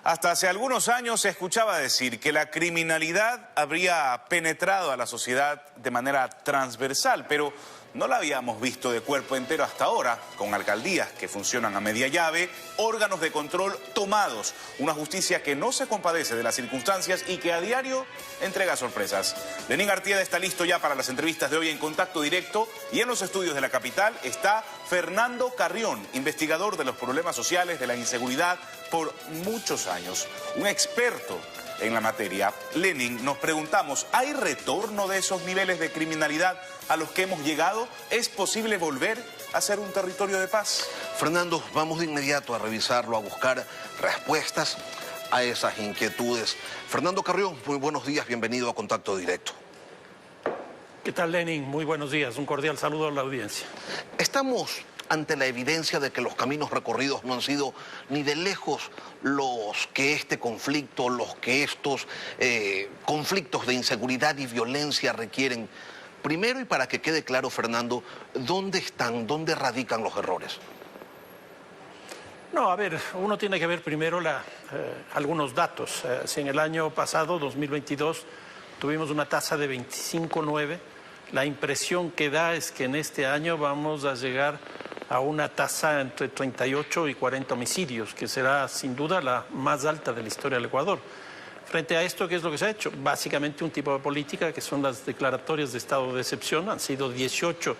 Hasta hace algunos años se escuchaba decir que la criminalidad habría penetrado a la sociedad de manera transversal, pero no la habíamos visto de cuerpo entero hasta ahora, con alcaldías que funcionan a media llave, órganos de control tomados, una justicia que no se compadece de las circunstancias y que a diario entrega sorpresas. Lenín Artieda está listo ya para las entrevistas de hoy en Contacto Directo, y en los estudios de la capital está Fernando Carrión, investigador de los problemas sociales, de la inseguridad por muchos años, un experto en la materia. Lenín, nos preguntamos, ¿hay retorno de esos niveles de criminalidad a los que hemos llegado? ¿Es posible volver a ser un territorio de paz? Fernando, vamos de inmediato a revisarlo, a buscar respuestas a esas inquietudes. Fernando Carrión, muy buenos días, bienvenido a Contacto Directo. ¿Qué tal, Lenín? Muy buenos días, un cordial saludo a la audiencia. Estamos ante la evidencia de que los caminos recorridos no han sido ni de lejos los que este conflicto, los que estos conflictos de inseguridad y violencia requieren. Primero, y para que quede claro, Fernando, ¿dónde están, dónde radican los errores? No, a ver, uno tiene que ver primero algunos datos. Si en el año pasado, 2022, tuvimos una tasa de 25,9, la impresión que da es que en este año vamos a llegar a una tasa entre 38 y 40 homicidios, que será sin duda la más alta de la historia del Ecuador. Frente a esto, ¿qué es lo que se ha hecho? Básicamente un tipo de política que son las declaratorias de estado de excepción. Han sido 18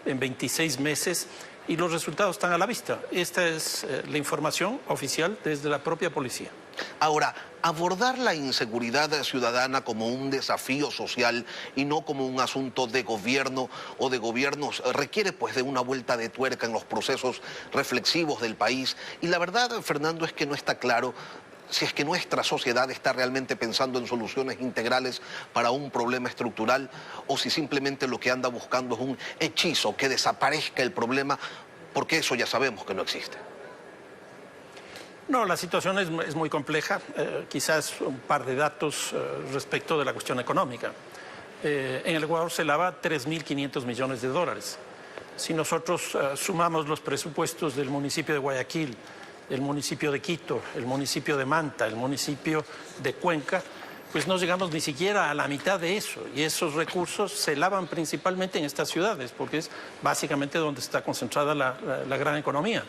en 26 meses y los resultados están a la vista. Esta es la información oficial desde la propia policía. Ahora, abordar la inseguridad ciudadana como un desafío social y no como un asunto de gobierno o de gobiernos requiere pues de una vuelta de tuerca en los procesos reflexivos del país. Y la verdad, Fernando, es que no está claro si es que nuestra sociedad está realmente pensando en soluciones integrales para un problema estructural o si simplemente lo que anda buscando es un hechizo que desaparezca el problema, porque eso ya sabemos que no existe. No, la situación es muy compleja. Quizás un par de datos respecto de la cuestión económica. En el Ecuador se lava 3.500 millones de dólares. Si nosotros sumamos los presupuestos del municipio de Guayaquil, el municipio de Quito, el municipio de Manta, el municipio de Cuenca, pues no llegamos ni siquiera a la mitad de eso. Y esos recursos se lavan principalmente en estas ciudades, porque es básicamente donde está concentrada la gran economía.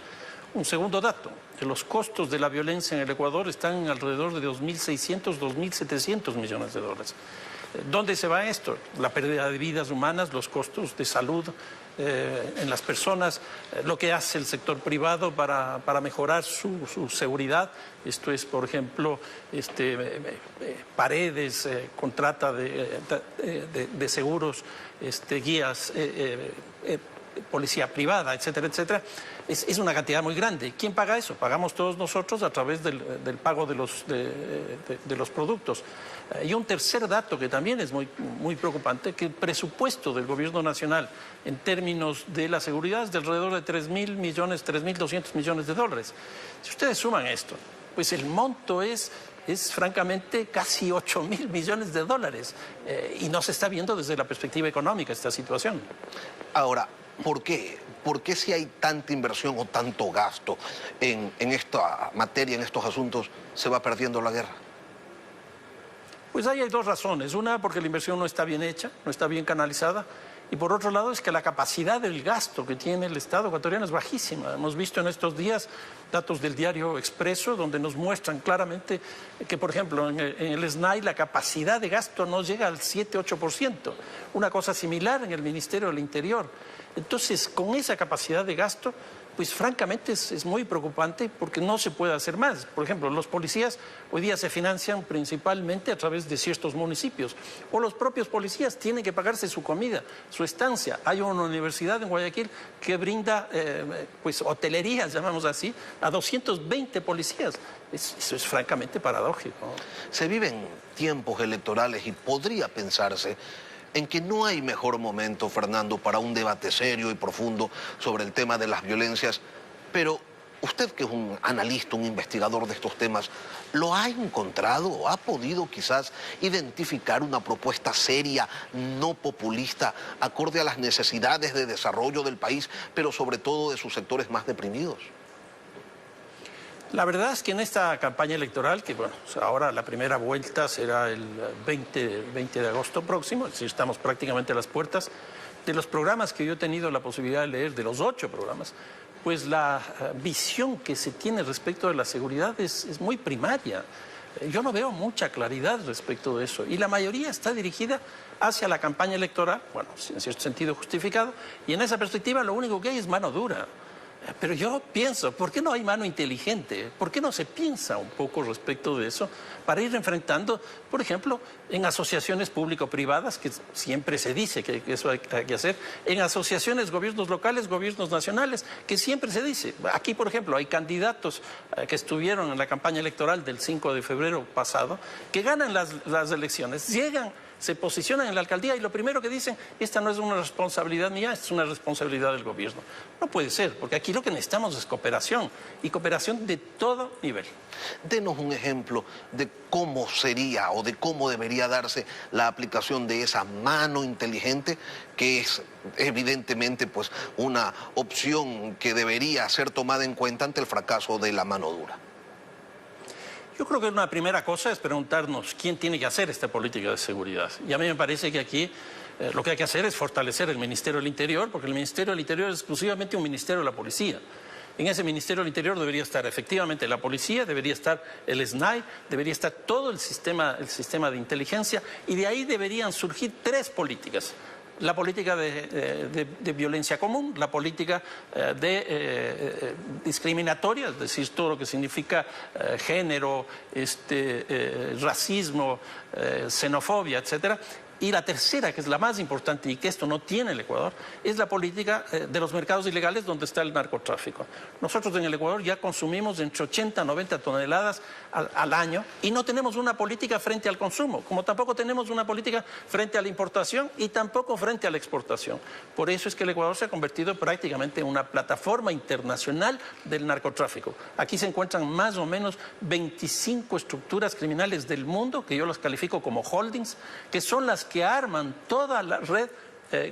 Un segundo dato, que los costos de la violencia en el Ecuador están alrededor de 2.600, 2.700 millones de dólares. ¿Dónde se va esto? La pérdida de vidas humanas, los costos de salud en las personas, lo que hace el sector privado para mejorar su seguridad. Esto es, por ejemplo, Paredes, contrata de seguros, guías, policía privada, etcétera, etcétera. Es una cantidad muy grande. ¿Quién paga eso? Pagamos todos nosotros a través del pago de los productos. Y un tercer dato que también es muy preocupante, que el presupuesto del gobierno nacional en términos de la seguridad es de alrededor de 3.000 millones, 3.200 millones de dólares. Si ustedes suman esto, pues el monto es francamente casi 8.000 millones de dólares y no se está viendo desde la perspectiva económica esta situación. Ahora, ¿por qué? ¿Por qué si hay tanta inversión o tanto gasto en esta materia, en estos asuntos, se va perdiendo la guerra? Pues ahí hay dos razones. Una, porque la inversión no está bien hecha, no está bien canalizada. Y por otro lado es que la capacidad del gasto que tiene el Estado ecuatoriano es bajísima. Hemos visto en estos días datos del diario Expreso donde nos muestran claramente que, por ejemplo, en el SNAI la capacidad de gasto no llega al 7-8%. Una cosa similar en el Ministerio del Interior. Entonces, con esa capacidad de gasto, pues francamente es muy preocupante porque no se puede hacer más. Por ejemplo, los policías hoy día se financian principalmente a través de ciertos municipios. O los propios policías tienen que pagarse su comida, su estancia. Hay una universidad en Guayaquil que brinda pues hotelería, llamamos así, a 220 policías. Eso es francamente paradójico. Se viven tiempos electorales y podría pensarse en que no hay mejor momento, Fernando, para un debate serio y profundo sobre el tema de las violencias, pero usted, que es un analista, un investigador de estos temas, ¿lo ha encontrado? ¿Ha podido quizás identificar una propuesta seria, no populista, acorde a las necesidades de desarrollo del país, pero sobre todo de sus sectores más deprimidos? La verdad es que en esta campaña electoral, que bueno, ahora la primera vuelta será el 20 de agosto próximo, es decir, estamos prácticamente a las puertas, de los programas que yo he tenido la posibilidad de leer, de los 8 programas, pues la visión que se tiene respecto de la seguridad es muy primaria. Yo no veo mucha claridad respecto de eso y la mayoría está dirigida hacia la campaña electoral, bueno, en cierto sentido justificado, y en esa perspectiva lo único que hay es mano dura. Pero yo pienso, ¿por qué no hay mano inteligente? ¿Por qué no se piensa un poco respecto de eso para ir enfrentando, por ejemplo, en asociaciones público-privadas, que siempre se dice que eso hay que hacer, en asociaciones, gobiernos locales, gobiernos nacionales, que siempre se dice. Aquí, por ejemplo, hay candidatos que estuvieron en la campaña electoral del 5 de febrero pasado, que ganan las elecciones, llegan, se posicionan en la alcaldía y lo primero que dicen, esta no es una responsabilidad mía, esta es una responsabilidad del gobierno. No puede ser, porque aquí lo que necesitamos es cooperación, y cooperación de todo nivel. Denos un ejemplo de cómo sería o de cómo debería darse la aplicación de esa mano inteligente, que es evidentemente pues una opción que debería ser tomada en cuenta ante el fracaso de la mano dura. Yo creo que una primera cosa es preguntarnos quién tiene que hacer esta política de seguridad. Y a mí me parece que aquí lo que hay que hacer es fortalecer el Ministerio del Interior, porque el Ministerio del Interior es exclusivamente un ministerio de la policía. En ese Ministerio del Interior debería estar efectivamente la policía, debería estar el SNAI, debería estar todo el sistema de inteligencia, y de ahí deberían surgir 3 políticas. La política de violencia común, la política discriminatoria, es decir, todo lo que significa género, racismo, xenofobia, etcétera. Y la tercera, que es la más importante y que esto no tiene el Ecuador, es la política de los mercados ilegales donde está el narcotráfico. Nosotros en el Ecuador ya consumimos entre 80 a 90 toneladas al año y no tenemos una política frente al consumo, como tampoco tenemos una política frente a la importación y tampoco frente a la exportación. Por eso es que el Ecuador se ha convertido prácticamente en una plataforma internacional del narcotráfico. Aquí se encuentran más o menos 25 estructuras criminales del mundo, que yo las califico como holdings, que son las que arman toda la red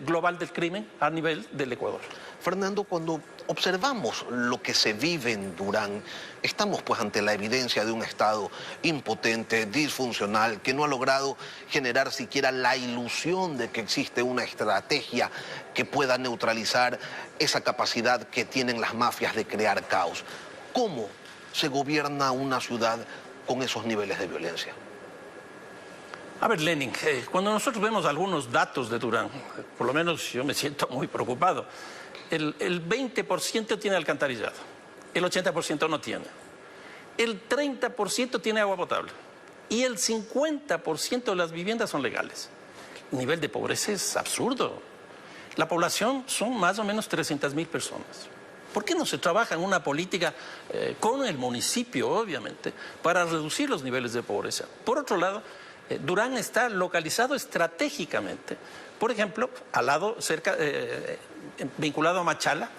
global del crimen a nivel del Ecuador. Fernando, cuando observamos lo que se vive en Durán, estamos pues ante la evidencia de un Estado impotente, disfuncional, que no ha logrado generar siquiera la ilusión de que existe una estrategia que pueda neutralizar esa capacidad que tienen las mafias de crear caos. ¿Cómo se gobierna una ciudad con esos niveles de violencia? A ver, Lenin, cuando nosotros vemos algunos datos de Durán, por lo menos yo me siento muy preocupado. El 20% tiene alcantarillado, el 80% no tiene, el 30% tiene agua potable y el 50% de las viviendas son legales. El nivel de pobreza es absurdo. La población son más o menos 300.000 personas. ¿Por qué no se trabaja en una política con el municipio, obviamente, para reducir los niveles de pobreza? Por otro lado, Durán está localizado estratégicamente, por ejemplo, al lado, cerca, vinculado a Machala,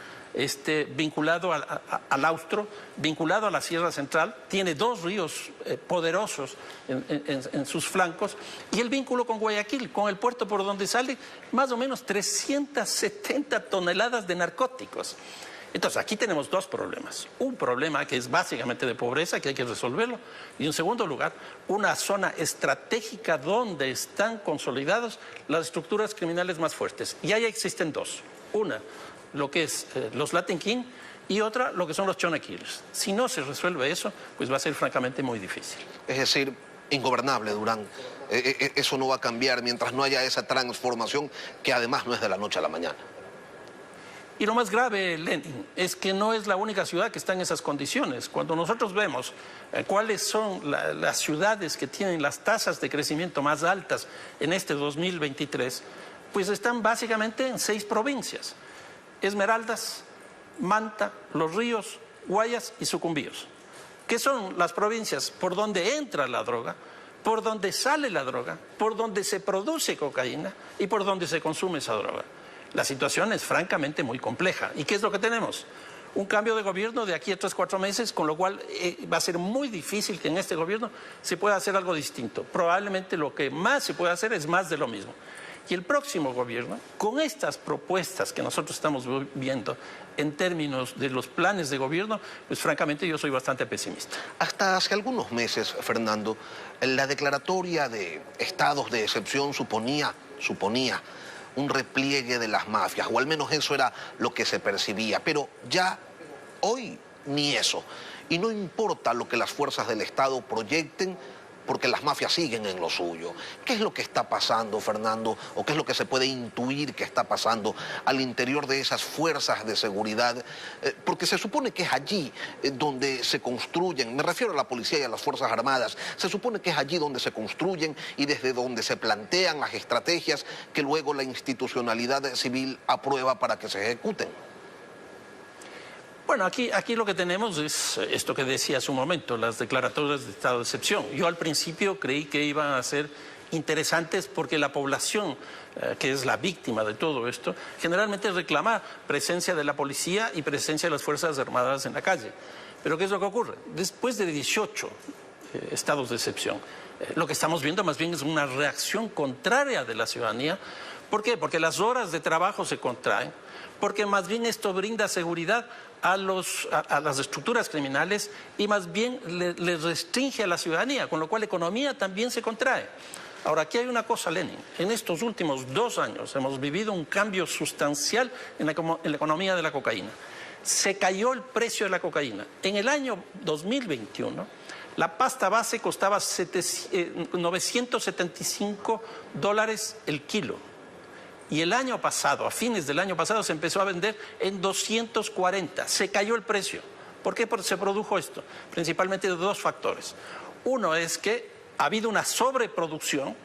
vinculado al Austro, vinculado a la Sierra Central, tiene 2 ríos poderosos en sus flancos, y el vínculo con Guayaquil, con el puerto por donde sale más o menos 370 toneladas de narcóticos. Entonces, aquí tenemos 2 problemas. Un problema que es básicamente de pobreza, que hay que resolverlo. Y en segundo lugar, una zona estratégica donde están consolidadas las estructuras criminales más fuertes. Y ahí existen 2. Una, lo que es los Latin King, y otra, lo que son los Chona Killers. Si no se resuelve eso, pues va a ser francamente muy difícil. Es decir, ingobernable Durán. Eso no va a cambiar mientras no haya esa transformación que además no es de la noche a la mañana. Y lo más grave, Lenin, es que no es la única ciudad que está en esas condiciones. Cuando nosotros vemos cuáles son las ciudades que tienen las tasas de crecimiento más altas en este 2023, pues están básicamente en 6 provincias: Esmeraldas, Manta, Los Ríos, Guayas y Sucumbíos, que son las provincias por donde entra la droga, por donde sale la droga, por donde se produce cocaína y por donde se consume esa droga. La situación es francamente muy compleja. ¿Y qué es lo que tenemos? Un cambio de gobierno de aquí a 3 o 4 meses, con lo cual va a ser muy difícil que en este gobierno se pueda hacer algo distinto. Probablemente lo que más se puede hacer es más de lo mismo. Y el próximo gobierno, con estas propuestas que nosotros estamos viendo en términos de los planes de gobierno, pues francamente yo soy bastante pesimista. Hasta hace algunos meses, Fernando, la declaratoria de estados de excepción suponía un repliegue de las mafias, o al menos eso era lo que se percibía, pero ya hoy ni eso. Y no importa lo que las fuerzas del Estado proyecten, porque las mafias siguen en lo suyo. ¿Qué es lo que está pasando, Fernando? ¿O qué es lo que se puede intuir que está pasando al interior de esas fuerzas de seguridad? Porque se supone que es allí donde se construyen, me refiero a la policía y a las Fuerzas Armadas, se supone que es allí donde se construyen y desde donde se plantean las estrategias que luego la institucionalidad civil aprueba para que se ejecuten. Bueno, aquí lo que tenemos es esto que decía hace un momento, las declaratorias de estado de excepción. Yo al principio creí que iban a ser interesantes porque la población, que es la víctima de todo esto, generalmente reclama presencia de la policía y presencia de las Fuerzas Armadas en la calle. Pero ¿qué es lo que ocurre? Después de 18 estados de excepción, lo que estamos viendo más bien es una reacción contraria de la ciudadanía. ¿Por qué? Porque las horas de trabajo se contraen, porque más bien esto brinda seguridad a las estructuras criminales y más bien le restringe a la ciudadanía, con lo cual la economía también se contrae. Ahora, aquí hay una cosa, Lenin. En estos últimos 2 años hemos vivido un cambio sustancial en la economía de la cocaína. Se cayó el precio de la cocaína. En el año 2021, la pasta base costaba $975 el kilo. Y el año pasado, a fines del año pasado, se empezó a vender en 240. Se cayó el precio. ¿Por qué se produjo esto? Principalmente de 2 factores. Uno es que ha habido una sobreproducción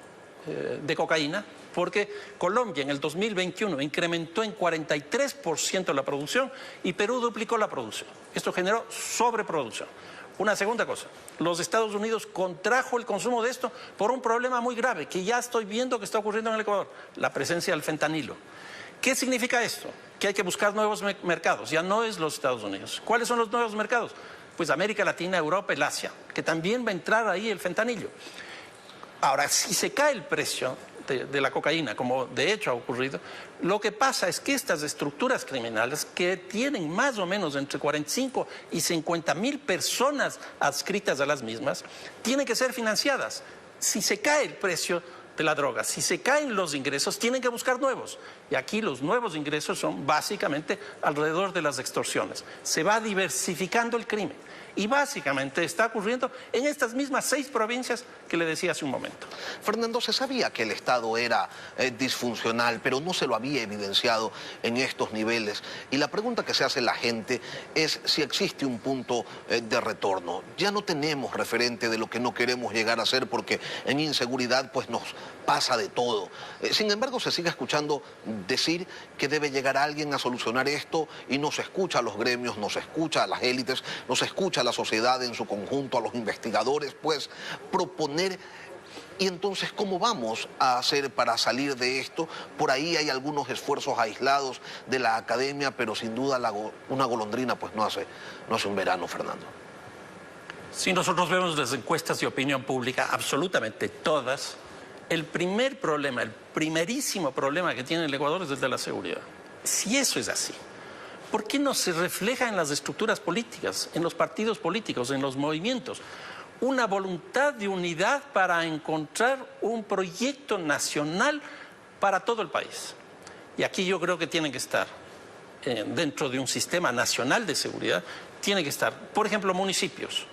de cocaína, porque Colombia en el 2021 incrementó en 43% la producción y Perú duplicó la producción. Esto generó sobreproducción. Una segunda cosa, los Estados Unidos contrajo el consumo de esto por un problema muy grave que ya estoy viendo que está ocurriendo en el Ecuador, la presencia del fentanilo. ¿Qué significa esto? Que hay que buscar nuevos mercados, ya no es los Estados Unidos. ¿Cuáles son los nuevos mercados? Pues América Latina, Europa, el Asia, que también va a entrar ahí el fentanilo. Ahora, si se cae el precio de la cocaína, como de hecho ha ocurrido, lo que pasa es que estas estructuras criminales, que tienen más o menos entre 45 y 50.000 personas adscritas a las mismas, tienen que ser financiadas. Si se cae el precio de la droga, si se caen los ingresos, tienen que buscar nuevos. Y aquí los nuevos ingresos son básicamente alrededor de las extorsiones. Se va diversificando el crimen. Y básicamente está ocurriendo en estas mismas 6 provincias que le decía hace un momento. Fernando, se sabía que el Estado era disfuncional, pero no se lo había evidenciado en estos niveles. Y la pregunta que se hace la gente es si existe un punto de retorno. Ya no tenemos referente de lo que no queremos llegar a ser porque en inseguridad pues nos pasa de todo. Sin embargo, se sigue escuchando decir que debe llegar alguien a solucionar esto y no se escucha a los gremios, no se escucha a las élites, no se escucha a la sociedad en su conjunto, a los investigadores, pues proponer. Y entonces, ¿cómo vamos a hacer para salir de esto? Por ahí hay algunos esfuerzos aislados de la academia, pero sin duda una golondrina pues no hace un verano, Fernando. Si nosotros vemos las encuestas de opinión pública, absolutamente todas, el primer problema, el primerísimo problema que tiene el Ecuador es el de la seguridad. Si eso es así, ¿por qué no se refleja en las estructuras políticas, en los partidos políticos, en los movimientos? Una voluntad de unidad para encontrar un proyecto nacional para todo el país. Y aquí yo creo que tienen que estar, dentro de un sistema nacional de seguridad, tienen que estar, por ejemplo, municipios.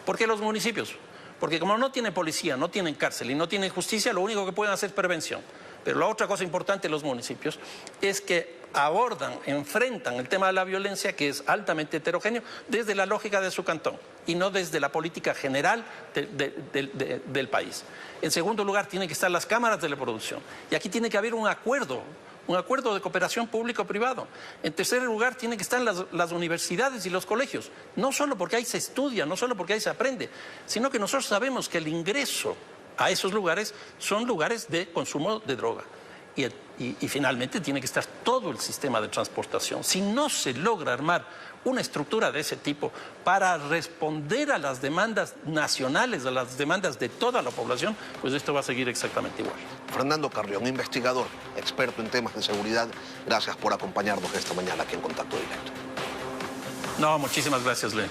¿Por qué los municipios? Porque como no tienen policía, no tienen cárcel y no tienen justicia, lo único que pueden hacer es prevención. Pero la otra cosa importante de los municipios es que abordan, enfrentan el tema de la violencia, que es altamente heterogéneo, desde la lógica de su cantón y no desde la política general del país. En segundo lugar, tienen que estar las cámaras de la producción. Y aquí tiene que haber un acuerdo de cooperación público-privado. En tercer lugar, tienen que estar las universidades y los colegios. No solo porque ahí se estudia, no solo porque ahí se aprende, sino que nosotros sabemos que el ingreso a esos lugares son lugares de consumo de droga. y finalmente tiene que estar todo el sistema de transportación. Si no se logra armar una estructura de ese tipo para responder a las demandas nacionales, a las demandas de toda la población, pues esto va a seguir exactamente igual. Fernando Carrión, investigador, experto en temas de seguridad, gracias por acompañarnos esta mañana aquí en Contacto Directo. No, muchísimas gracias, Len.